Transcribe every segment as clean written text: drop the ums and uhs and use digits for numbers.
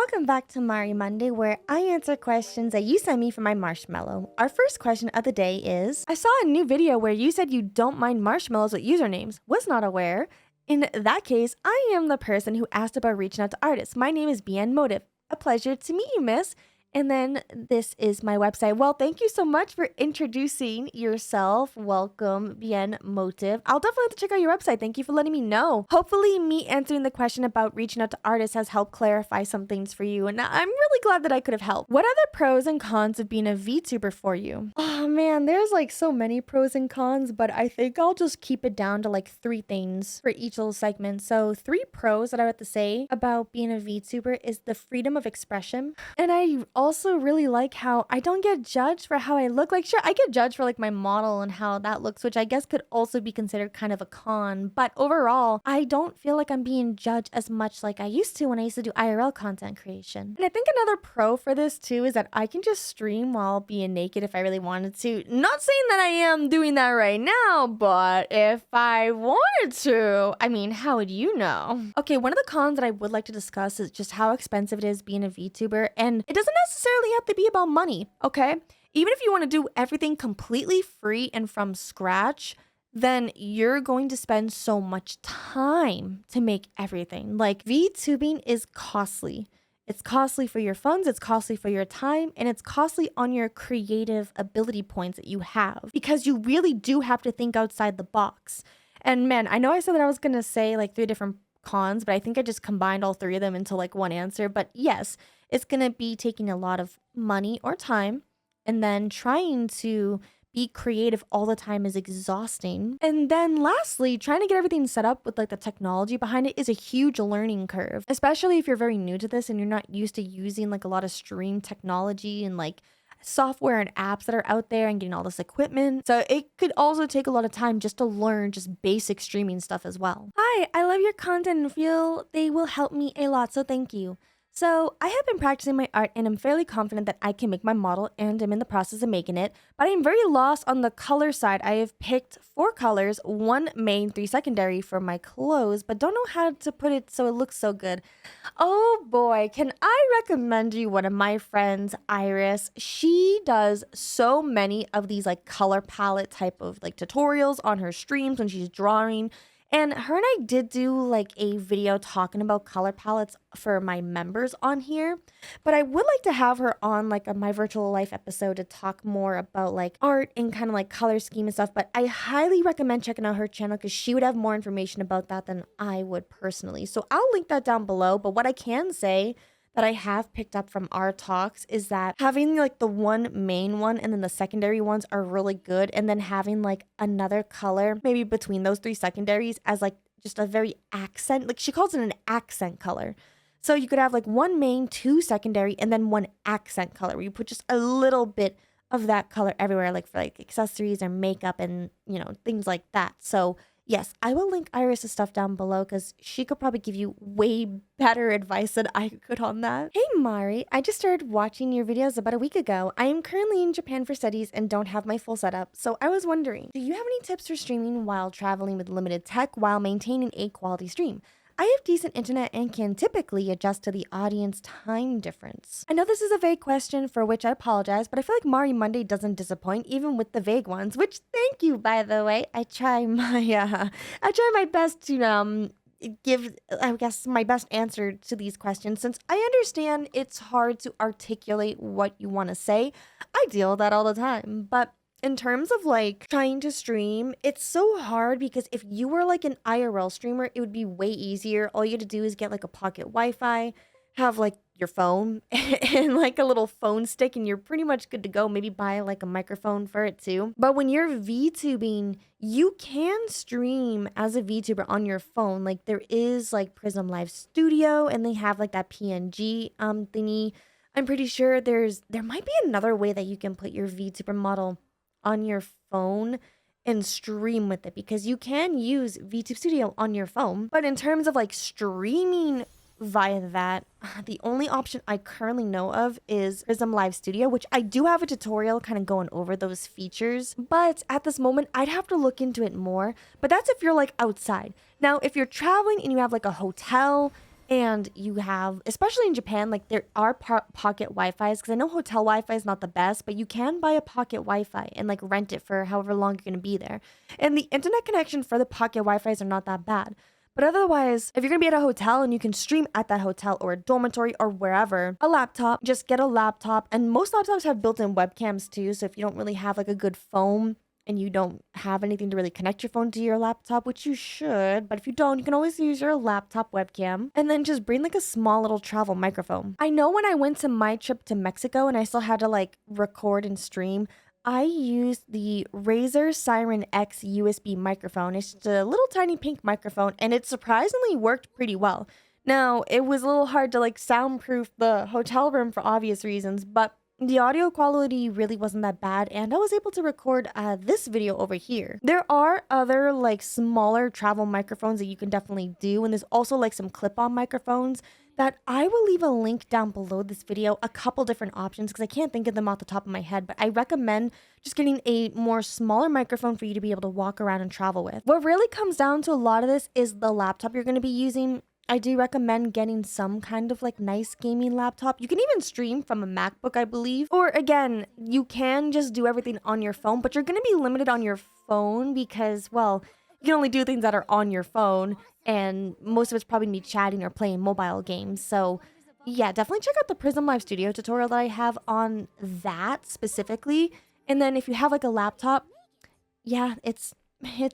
Welcome back to Mari Monday, where I answer questions that you sent me for my marshmallow. Our first question of the day is, I saw a new video where you said you don't mind marshmallows with usernames. Was not aware. In that case, I am the person who asked about reaching out to artists. My name is BN Motive. A pleasure to meet you, miss. And then this is my website. Well, thank you so much for introducing yourself. Welcome, Bien Motive. I'll definitely have to check out your website. Thank you for letting me know. Hopefully, me answering the question about reaching out to artists has helped clarify some things for you. And I'm really glad that I could have helped. What are the pros and cons of being a VTuber for you? Oh man, there's like so many pros and cons, but I think I'll just keep it down to like 3 things for each little segment. So 3 pros that I have to say about being a VTuber is the freedom of expression. And I also really like how I don't get judged for how I look. Like, sure, I get judged for like my model and how that looks, which I guess could also be considered kind of a con. But overall, I don't feel like I'm being judged as much like I used to when I used to do IRL content creation. And I think another pro for this too is that I can just stream while being naked if I really wanted to. Not saying that I am doing that right now, but if I wanted to, I mean, how would you know? Okay, one of the cons that I would like to discuss is just how expensive it is being a VTuber. And it doesn't necessarily have to be about money, okay? Even if you want to do everything completely free and from scratch, then you're going to spend so much time to make everything. Like, VTubing is costly. It's costly for your funds, it's costly for your time, and it's costly on your creative ability points that you have, because you really do have to think outside the box. And man, I know I said that I was going to say like 3 different cons, but I think I just combined all 3 of them into like one answer. But yes, it's going to be taking a lot of money or time, and then trying to be creative all the time is exhausting. And then lastly, trying to get everything set up with like the technology behind it is a huge learning curve, especially if you're very new to this and you're not used to using like a lot of stream technology and like software and apps that are out there and getting all this equipment. So it could also take a lot of time just to learn just basic streaming stuff as well. Hi, I love your content and feel they will help me a lot, so thank you. So I have been practicing my art and I'm fairly confident that I can make my model, and I'm in the process of making it, but I am very lost on the color side. I have picked 4 colors, 1 main, 3 secondary for my clothes, but don't know how to put it so it looks so good. Oh boy, can I recommend you one of my friends, Iris? She does so many of these like color palette type of like tutorials on her streams when she's drawing. And her and I did do like a video talking about color palettes for my members on here. But I would like to have her on like a My Virtual Life episode to talk more about like art and kind of like color scheme and stuff. But I highly recommend checking out her channel because she would have more information about that than I would personally. So I'll link that down below. But what I can say that I have picked up from our talks is that having like the 1 main one and then the secondary ones are really good, and then having like another color maybe between those 3 secondaries as like just a very accent, like she calls it an accent color. So you could have like 1 main, 2 secondary, and then 1 accent color where you put just a little bit of that color everywhere, like for like accessories or makeup and things like that. So yes, I will link Iris' stuff down below because she could probably give you way better advice than I could on that. Hey Mari, I just started watching your videos about a week ago. I am currently in Japan for studies and don't have my full setup, so I was wondering, do you have any tips for streaming while traveling with limited tech while maintaining a quality stream? I have decent internet and can typically adjust to the audience time difference. I know this is a vague question, for which I apologize, but I feel like Mari Monday doesn't disappoint even with the vague ones, which thank you, by the way. I try my best to give, I guess, my best answer to these questions, since I understand it's hard to articulate what you want to say. I deal with that all the time, but in terms of like trying to stream, it's so hard because if you were like an IRL streamer, it would be way easier. All you had to do is get like a pocket Wi-Fi, have like your phone and like a little phone stick, and you're pretty much good to go. Maybe buy like a microphone for it too. But when you're VTubing, you can stream as a VTuber on your phone. Like there is like Prism Live Studio, and they have like that PNG thingy. I'm pretty sure there might be another way that you can put your VTuber model on your phone and stream with it, because you can use VTube Studio on your phone. But in terms of like streaming via that, the only option I currently know of is Prism Live Studio, which I do have a tutorial kind of going over those features. But at this moment, I'd have to look into it more. But that's if you're like outside. Now, if you're traveling and you have like a hotel And you have, especially in Japan, like there are pocket Wi-Fi's, because I know hotel Wi-Fi is not the best, but you can buy a pocket Wi-Fi and like rent it for however long you're going to be there. And the internet connection for the pocket Wi-Fi's are not that bad. But otherwise, if you're going to be at a hotel and you can stream at that hotel or a dormitory or wherever, a laptop, just get a laptop. And most laptops have built-in webcams too. So if you don't really have like a good phone and you don't have anything to really connect your phone to your laptop, which you should, but if you don't, you can always use your laptop webcam, and then just bring like a small little travel microphone. I know when I went to my trip to Mexico and I still had to like record and stream, I used the Razer Siren X USB microphone. It's just a little tiny pink microphone, and it surprisingly worked pretty well. Now, it was a little hard to like soundproof the hotel room for obvious reasons, but the audio quality really wasn't that bad, and I was able to record this video over here. There are other like smaller travel microphones that you can definitely do, and there's also like some clip-on microphones that I will leave a link down below this video, a couple different options, because I can't think of them off the top of my head, but I recommend just getting a more smaller microphone for you to be able to walk around and travel with. What really comes down to a lot of this is the laptop you're going to be using. I do recommend getting some kind of like nice gaming laptop. You can even stream from a MacBook, I believe. Or again, you can just do everything on your phone, but you're going to be limited on your phone because, well, you can only do things that are on your phone, and most of it's probably me chatting or playing mobile games. So yeah, definitely check out the Prism Live Studio tutorial that I have on that specifically. And then if you have like a laptop, yeah, it's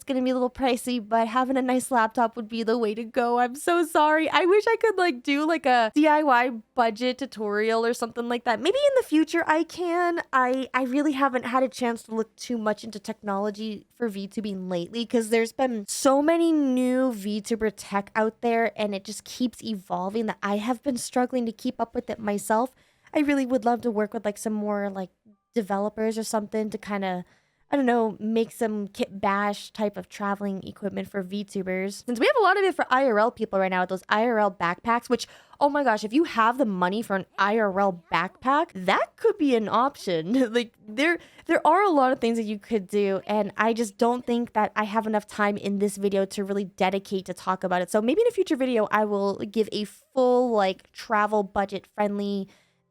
gonna be a little pricey, but having a nice laptop would be the way to go. I'm so sorry. I wish I could like do like a DIY budget tutorial or something like that. Maybe in the future I can. I really haven't had a chance to look too much into technology for VTubing lately, because there's been so many new VTuber tech out there, and it just keeps evolving that I have been struggling to keep up with it myself. I really would love to work with like some more like developers or something to kind of, I don't know, make some kit bash type of traveling equipment for VTubers. Since we have a lot of it for IRL people right now with those IRL backpacks, which, oh my gosh, if you have the money for an IRL backpack, that could be an option. Like there are a lot of things that you could do, and I just don't think that I have enough time in this video to really dedicate to talk about it. So maybe in a future video, I will give a full like travel budget friendly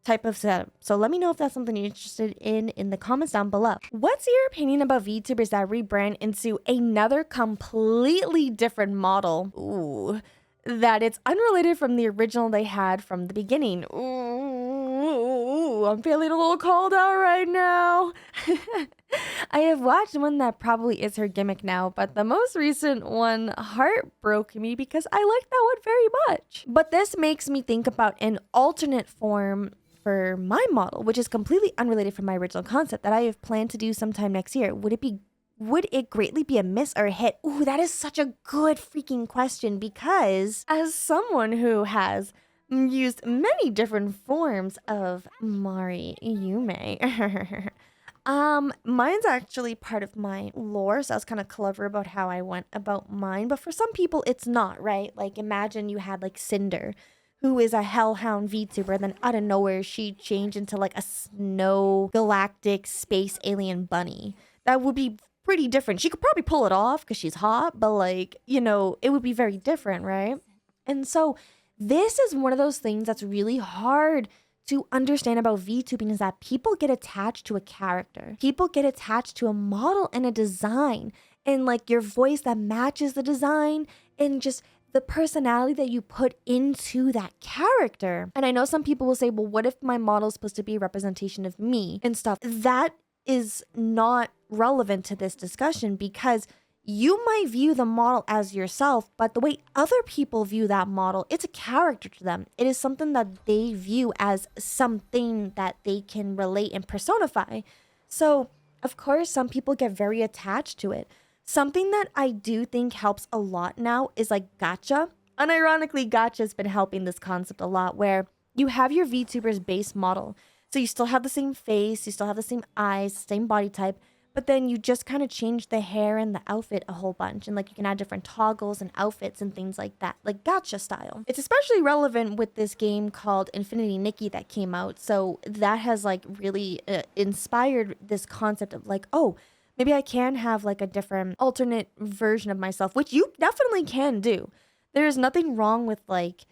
type of setup. So let me know if that's something you're interested in the comments down below. What's your opinion about VTubers that rebrand into another completely different model? Ooh, that it's unrelated from the original they had from the beginning. Ooh, I'm feeling a little called out right now. I have watched one that probably is her gimmick now, but the most recent one heartbroke me because I liked that one very much. But this makes me think about an alternate form for my model, which is completely unrelated from my original concept that I have planned to do sometime next year. Would it greatly be a miss or a hit? Ooh, that is such a good freaking question, because as someone who has used many different forms of Mari Yume, mine's actually part of my lore, so I was kind of clever about how I went about mine, but for some people it's not, right? Like imagine you had like Cinder, who is a hellhound VTuber, then out of nowhere she changed into like a snow galactic space alien bunny. That would be pretty different. She could probably pull it off because she's hot, but like, you know, it would be very different, right? And so this is one of those things that's really hard to understand about VTubing, is that people get attached to a character. People get attached to a model and a design, and like your voice that matches the design, and just the personality that you put into that character. And I know some people will say, well, what if my model is supposed to be a representation of me and stuff? That is not relevant to this discussion, because you might view the model as yourself, but the way other people view that model, it's a character to them. It is something that they view as something that they can relate and personify. So, of course, some people get very attached to it. Something that I do think helps a lot now is like gacha. Unironically, gacha's been helping this concept a lot, where you have your VTuber's base model. So you still have the same face, you still have the same eyes, same body type, but then you just kind of change the hair and the outfit a whole bunch. And like you can add different toggles and outfits and things like that, like gacha style. It's especially relevant with this game called Infinity Nikki that came out. So that has like really inspired this concept of like, oh, maybe I can have like a different alternate version of myself, which you definitely can do. There's nothing wrong with like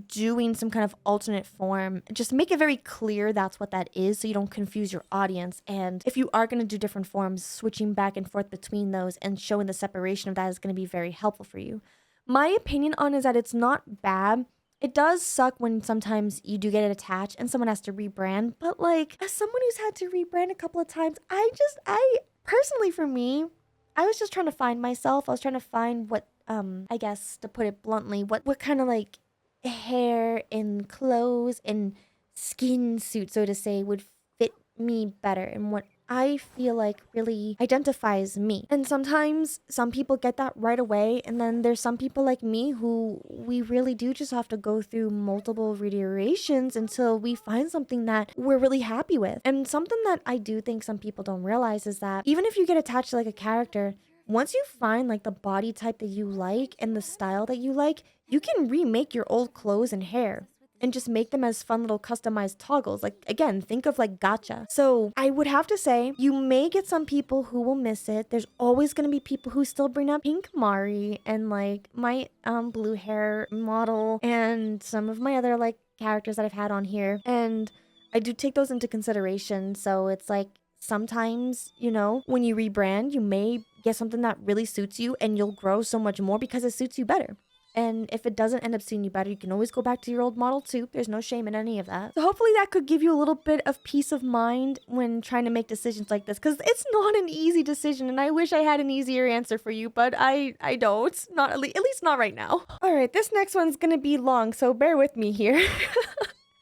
doing some kind of alternate form, just make it very clear that's what that is so you don't confuse your audience. And if you are going to do different forms, switching back and forth between those and showing the separation of that is going to be very helpful for you. My opinion on is that it's not bad. It does suck when sometimes you do get it attached and someone has to rebrand, but like as someone who's had to rebrand a couple of times, I personally, for me, I was just trying to find myself. I was trying to find what, I guess to put it bluntly, what kind of like hair and clothes and skin suit, so to say, would fit me better and what I feel like really identifies me. And sometimes some people get that right away, and then there's some people like me who we really do just have to go through multiple reiterations until we find something that we're really happy with. And something that I do think some people don't realize is that even if you get attached to like a character, once you find like the body type that you like and the style that you like, you can remake your old clothes and hair and just make them as fun little customized toggles. Like, again, think of like gacha. So I would have to say you may get some people who will miss it. There's always going to be people who still bring up Pink Mari and like my blue hair model and some of my other like characters that I've had on here. And I do take those into consideration. So it's like sometimes, you know, when you rebrand, you may get something that really suits you and you'll grow so much more because it suits you better. And if it doesn't end up suiting you better, you can always go back to your old model too. There's no shame in any of that. So hopefully that could give you a little bit of peace of mind when trying to make decisions like this, because it's not an easy decision and I wish I had an easier answer for you, but I don't. Not at least not right now. All right, this next one's gonna be long, so bear with me here.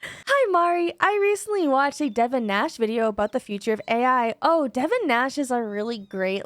Hi Mari, I recently watched a Devin Nash video about the future of AI. Oh, Devin Nash is a really great,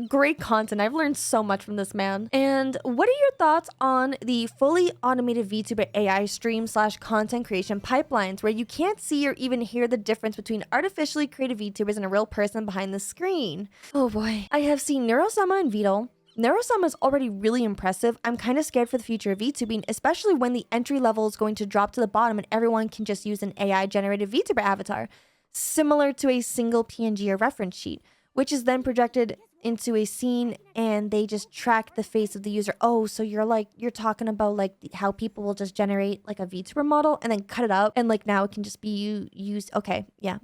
great content. I've learned so much from this man. And what are your thoughts on the fully automated VTuber AI stream / content creation pipelines where you can't see or even hear the difference between artificially created VTubers and a real person behind the screen? Oh boy. I have seen Neurosama and Vito. Neurosama is already really impressive. I'm kind of scared for the future of VTubing, especially when the entry level is going to drop to the bottom and everyone can just use an AI-generated VTuber avatar, similar to a single PNG or reference sheet, which is then projected into a scene and they just track the face of the user. Oh, so you're talking about like how people will just generate like a VTuber model and then cut it up and like now it can just be used. Okay, yeah,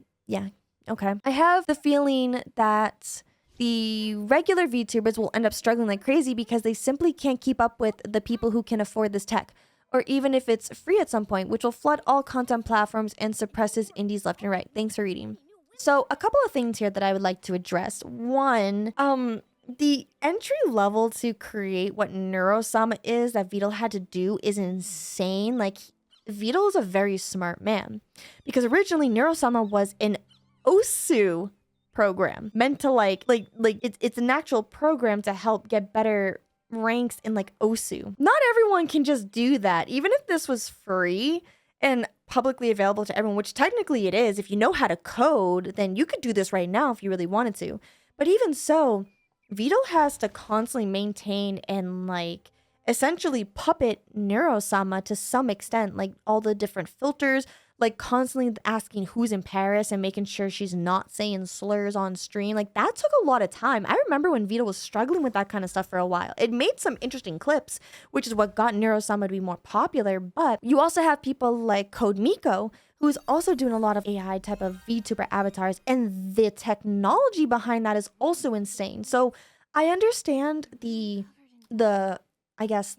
okay. I have the feeling that the regular VTubers will end up struggling like crazy because they simply can't keep up with the people who can afford this tech, or even if it's free at some point, which will flood all content platforms and suppresses indies left and right. Thanks for reading. So a couple of things here that I would like to address. One, the entry level to create what Neurosama is that Vito had to do is insane. Like, Vito is a very smart man because originally Neurosama was an Osu program meant to it's an actual program to help get better ranks in like Osu. Not everyone can just do that. Even if this was free and publicly available to everyone, which technically it is, if you know how to code, then you could do this right now if you really wanted to. But even so, Vito has to constantly maintain and like essentially puppet Neurosama to some extent, like all the different filters, like constantly asking who's in Paris and making sure she's not saying slurs on stream. Like that took a lot of time. I remember when Vito was struggling with that kind of stuff for a while. It made some interesting clips, which is what got Neurosama to be more popular. But you also have people like Code Miko, who's also doing a lot of AI type of VTuber avatars. And the technology behind that is also insane. So I understand the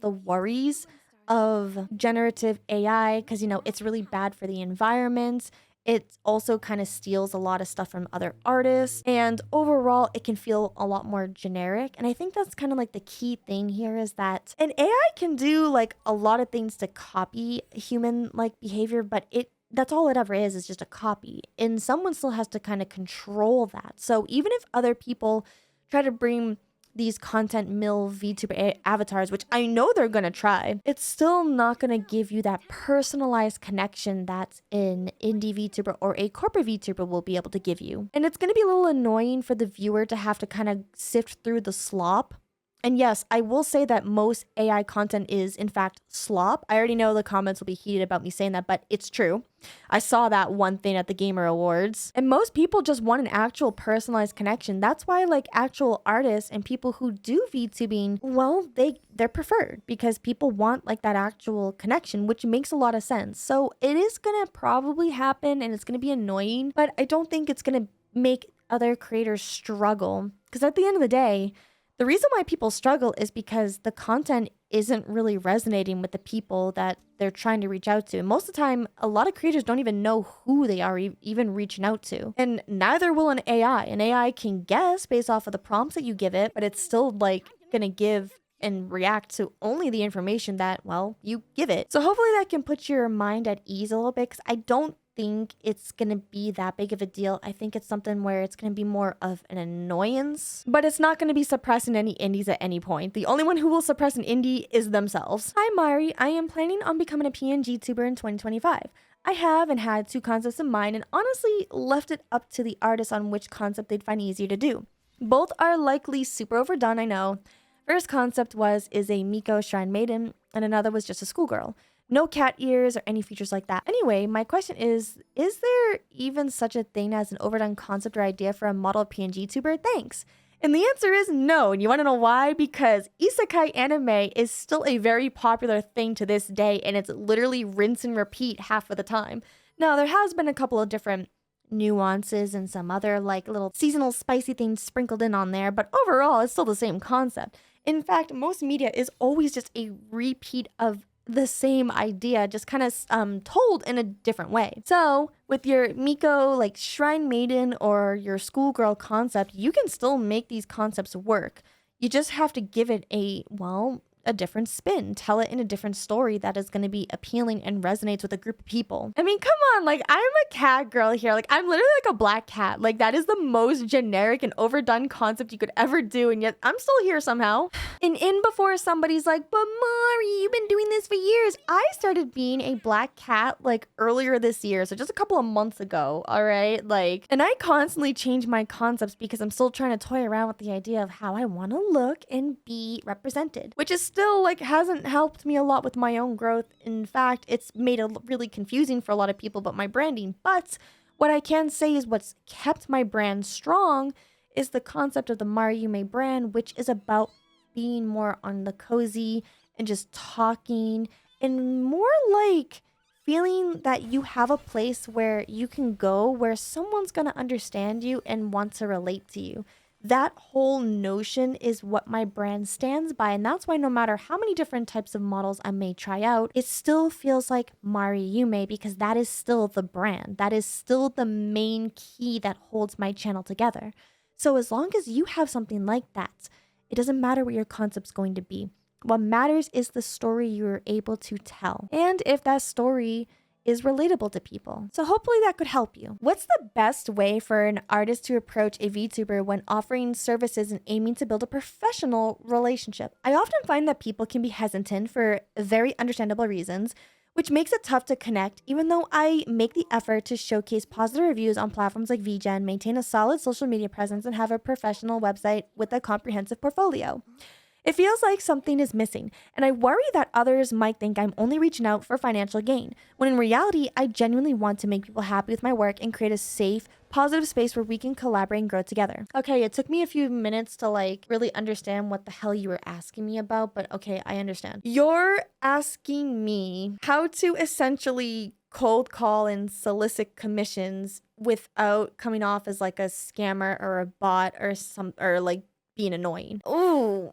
worries of generative AI because, you know, it's really bad for the environment. It also kind of steals a lot of stuff from other artists. And overall, it can feel a lot more generic. And I think that's kind of like the key thing here is that an AI can do like a lot of things to copy human like behavior, but that's all it ever is just a copy. And someone still has to kind of control that. So even if other people try to bring these content mill VTuber avatars, which I know they're gonna try, it's still not gonna give you that personalized connection that an indie VTuber or a corporate VTuber will be able to give you. And it's gonna be a little annoying for the viewer to have to kind of sift through the slop And yes, I will say that most AI content is, in fact, slop. I already know the comments will be heated about me saying that, but it's true. I saw that one thing at the Gamer Awards. And most people just want an actual personalized connection. That's why like actual artists and people who do VTubing, well, they're preferred because people want like that actual connection, which makes a lot of sense. So it is gonna probably happen and it's gonna be annoying, but I don't think it's gonna make other creators struggle. Because at the end of the day, the reason why people struggle is because the content isn't really resonating with the people that they're trying to reach out to. And most of the time, a lot of creators don't even know who they are even reaching out to. And neither will an AI. An AI can guess based off of the prompts that you give it, but it's still like gonna give and react to only the information that, well, you give it. So hopefully that can put your mind at ease a little bit, because I don't think it's gonna be that big of a deal. I think it's something where it's gonna be more of an annoyance, but it's not gonna be suppressing any indies at any point. The only one who will suppress an indie is themselves. Hi Mari, I am planning on becoming a PNG tuber in 2025. I have and had 2 concepts in mind and honestly left it up to the artists on which concept they'd find easier to do. Both are likely super overdone, I know. First concept is a Miko Shrine Maiden, and another was just a schoolgirl. No cat ears or any features like that. Anyway, my question is there even such a thing as an overdone concept or idea for a model PNG tuber? Thanks. And the answer is no. And you want to know why? Because isekai anime is still a very popular thing to this day, and it's literally rinse and repeat half of the time. Now, there has been a couple of different nuances and some other like little seasonal spicy things sprinkled in on there, but overall, it's still the same concept. In fact, most media is always just a repeat of the same idea, just kind of told in a different way. So with your Miko like Shrine Maiden or your schoolgirl concept, you can still make these concepts work. You just have to give it a different spin, tell it in a different story that is going to be appealing and resonates with a group of people. I mean, come on, like I'm a cat girl here. Like I'm literally like a black cat. Like that is the most generic and overdone concept you could ever do. And yet I'm still here somehow. And in before somebody's like, but Mari, you've been doing this for years. I started being a black cat like earlier this year. So just a couple of months ago. All right. Like, and I constantly change my concepts because I'm still trying to toy around with the idea of how I want to look and be represented, which is still like hasn't helped me a lot with my own growth. In fact, it's made it really confusing for a lot of people about my branding. But what I can say is what's kept my brand strong is the concept of the Mari Yume brand, which is about being more on the cozy and just talking and more like feeling that you have a place where you can go where someone's going to understand you and want to relate to you. That whole notion is what my brand stands by, and that's why no matter how many different types of models I may try out, it still feels like Mari Yume because that is still the brand. That is still the main key that holds my channel together. So as long as you have something like that, it doesn't matter what your concept's going to be. What matters is the story you're able to tell, and if that story is relatable to people. So hopefully that could help you. What's the best way for an artist to approach a VTuber when offering services and aiming to build a professional relationship? I often find that people can be hesitant for very understandable reasons, which makes it tough to connect, even though I make the effort to showcase positive reviews on platforms like VGen, maintain a solid social media presence, and have a professional website with a comprehensive portfolio. It feels like something is missing, and I worry that others might think I'm only reaching out for financial gain, when in reality, I genuinely want to make people happy with my work and create a safe, positive space where we can collaborate and grow together. Okay, it took me a few minutes to like really understand what the hell you were asking me about, but okay, I understand. You're asking me how to essentially cold call and solicit commissions without coming off as like a scammer or a bot or like being annoying. Ooh,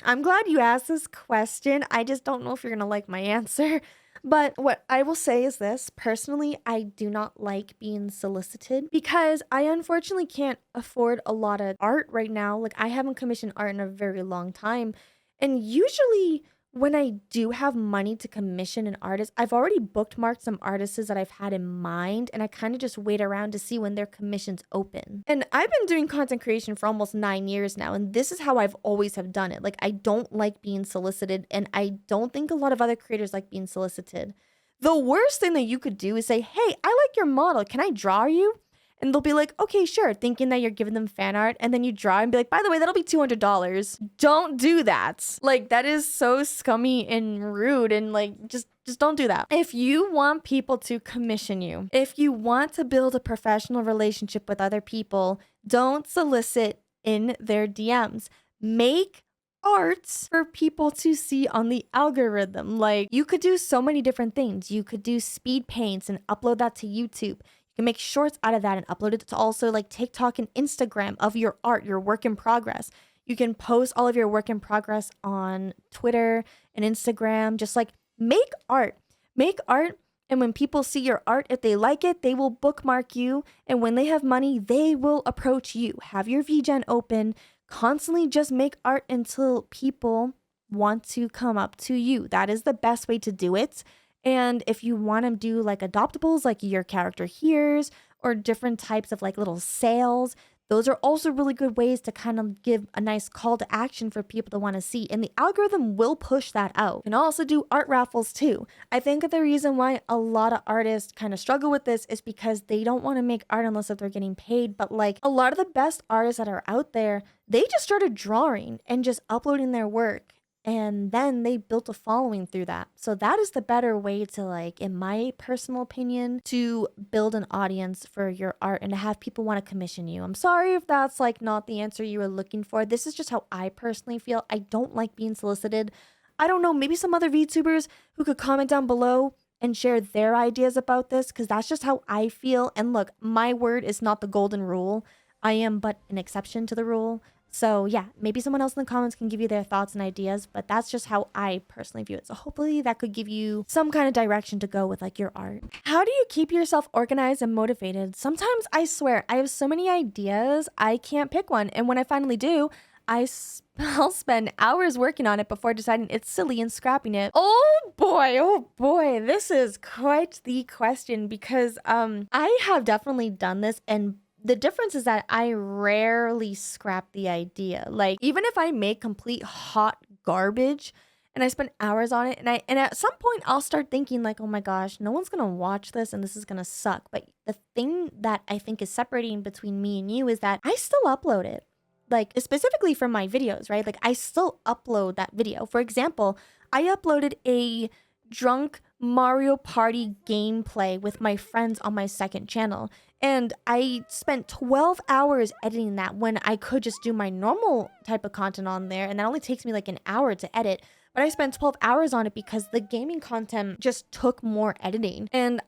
I'm glad you asked this question. I just don't know if you're gonna like my answer. But what I will say is this. Personally, I do not like being solicited because I unfortunately can't afford a lot of art right now. Like I haven't commissioned art in a very long time. And usually when I do have money to commission an artist, I've already bookmarked some artists that I've had in mind, and I kind of just wait around to see when their commissions open. And I've been doing content creation for almost 9 years now, and this is how I've always have done it. Like I don't like being solicited, and I don't think a lot of other creators like being solicited. The worst thing that you could do is say, hey, I like your model. Can I draw you? And they'll be like, okay, sure, thinking that you're giving them fan art, and then you draw and be like, by the way, that'll be $200. Don't do that. Like, that is so scummy and rude, and like, just don't do that. If you want people to commission you, if you want to build a professional relationship with other people, don't solicit in their DMs. Make arts for people to see on the algorithm. Like, you could do so many different things. You could do speed paints and upload that to YouTube. You can make shorts out of that and upload it to also like TikTok and Instagram of your art, your work in progress. You can post all of your work in progress on Twitter and Instagram. Just like make art. Make art. And when people see your art, if they like it, they will bookmark you. And when they have money, they will approach you. Have your VGen open. Constantly just make art until people want to come up to you. That is the best way to do it. And if you want to do like adoptables, like your character here's, or different types of like little sales, those are also really good ways to kind of give a nice call to action for people to want to see. And the algorithm will push that out. You can also do art raffles too. I think that the reason why a lot of artists kind of struggle with this is because they don't want to make art unless if they're getting paid. But like a lot of the best artists that are out there, they just started drawing and just uploading their work. And then they built a following through that. So that is the better way to, like, in my personal opinion, to build an audience for your art and to have people want to commission you. I'm sorry if that's like not the answer you were looking for. This is just how I personally feel. I don't like being solicited. I don't know, maybe some other VTubers who could comment down below and share their ideas about this, because that's just how I feel. And look, my word is not the golden rule. I am but an exception to the rule. So yeah, maybe someone else in the comments can give you their thoughts and ideas, but that's just how I personally view it. So hopefully that could give you some kind of direction to go with like your art. How do you keep yourself organized and motivated? Sometimes I swear I have so many ideas, I can't pick one. And when I finally do, I'll spend hours working on it before deciding it's silly and scrapping it. Oh boy, this is quite the question, because I have definitely done this, and the difference is that I rarely scrap the idea. Like, even if I make complete hot garbage and I spend hours on it, and at some point I'll start thinking like, oh my gosh, no one's gonna watch this and this is gonna suck. But the thing that I think is separating between me and you is that I still upload it. Like, specifically for my videos, right? Like, I still upload that video. For example, I uploaded a drunk Mario Party gameplay with my friends on my second channel. And I spent 12 hours editing that when I could just do my normal type of content on there. And that only takes me like an hour to edit. But I spent 12 hours on it because the gaming content just took more editing. And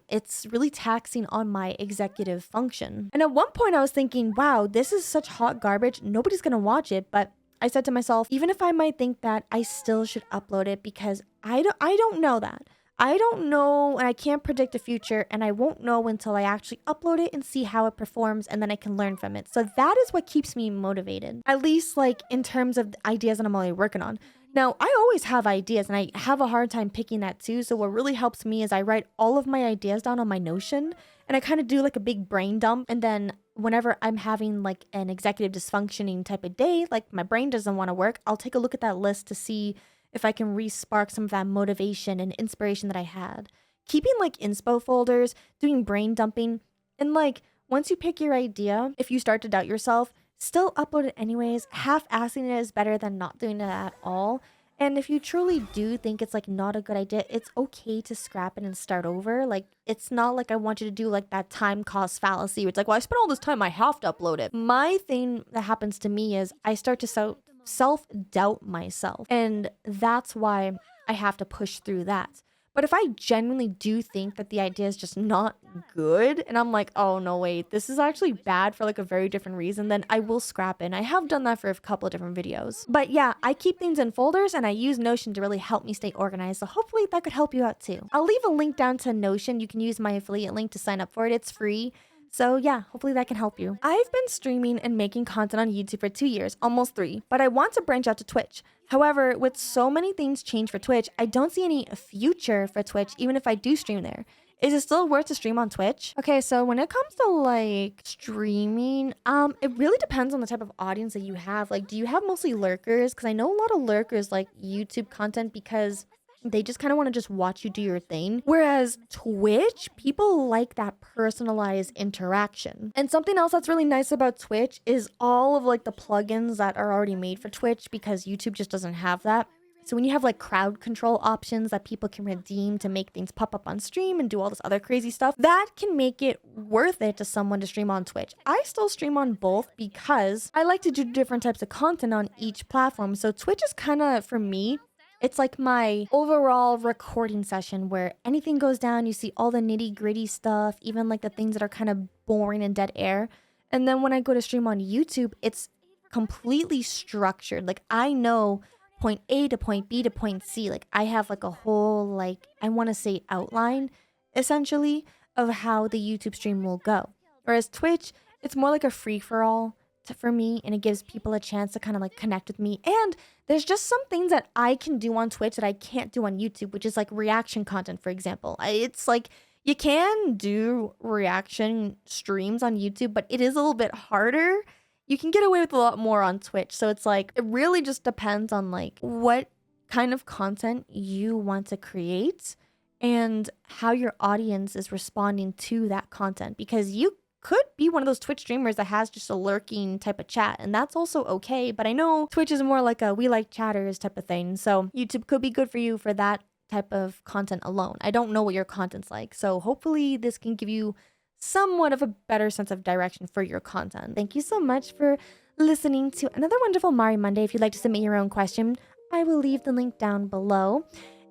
it's really taxing on my executive function. And at one point I was thinking, wow, this is such hot garbage. Nobody's gonna watch it. But I said to myself, even if I might think that, I still should upload it, because I don't know that. I don't know, and I can't predict the future, and I won't know until I actually upload it and see how it performs, and then I can learn from it. So that is what keeps me motivated, at least like in terms of the ideas that I'm already working on. Now, I always have ideas, and I have a hard time picking that too. So what really helps me is I write all of my ideas down on my Notion, and I kind of do like a big brain dump. And then whenever I'm having like an executive dysfunctioning type of day, like my brain doesn't want to work, I'll take a look at that list to see if I can re-spark some of that motivation and inspiration that I had. Keeping like inspo folders, doing brain dumping, and like once you pick your idea, if you start to doubt yourself, still upload it anyways. Half-assing it is better than not doing it at all. And if you truly do think it's like not a good idea, it's okay to scrap it and start over. Like, it's not like I want you to do like that time cost fallacy where it's like, well, I spent all this time, I have to upload it. My thing that happens to me is I start to self-doubt myself. And that's why I have to push through that. But if I genuinely do think that the idea is just not good, and I'm like, oh no, wait, this is actually bad for like a very different reason, then I will scrap it. And I have done that for a couple of different videos. But yeah, I keep things in folders, and I use Notion to really help me stay organized. So hopefully that could help you out too. I'll leave a link down to Notion. You can use my affiliate link to sign up for it. It's free. So yeah, hopefully that can help you. I've been streaming and making content on YouTube for 2 years, almost 3, but I want to branch out to Twitch. However, with so many things changed for Twitch, I don't see any future for Twitch, even if I do stream there. Is it still worth to stream on Twitch? Okay, so when it comes to like streaming, it really depends on the type of audience that you have. Like, do you have mostly lurkers? Because I know a lot of lurkers like YouTube content because They just kind of want to just watch you do your thing. Whereas Twitch, people like that personalized interaction. And something else that's really nice about Twitch is all of like the plugins that are already made for Twitch, because YouTube just doesn't have that. So when you have like crowd control options that people can redeem to make things pop up on stream and do all this other crazy stuff, that can make it worth it to someone to stream on Twitch. I still stream on both because I like to do different types of content on each platform. So Twitch is kind of, for me, it's like my overall recording session where anything goes down, you see all the nitty gritty stuff, even like the things that are kind of boring and dead air. And then when I go to stream on YouTube, it's completely structured. Like I know point A to point B to point C. Like I have like a whole, like, I want to say outline essentially of how the YouTube stream will go. Whereas Twitch, it's more like a free for all for me, and it gives people a chance to kind of like connect with me. And there's just some things that I can do on Twitch that I can't do on YouTube, which is like reaction content, for example. It's like you can do reaction streams on YouTube, but it is a little bit harder. You can get away with a lot more on Twitch. So it's like, it really just depends on like what kind of content you want to create and how your audience is responding to that content. Because you could be one of those Twitch streamers that has just a lurking type of chat, and that's also okay. But I know Twitch is more like a we like chatters type of thing. So YouTube could be good for you for that type of content alone. I don't know what your content's like. So hopefully this can give you somewhat of a better sense of direction for your content. Thank you so much for listening to another wonderful Mari Monday. If you'd like to submit your own question, I will leave the link down below.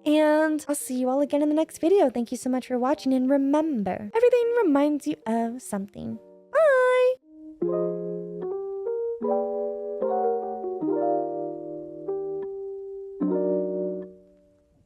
And I'll see you all again in the next video. Thank you so much for watching, and remember, everything reminds you of something. Bye!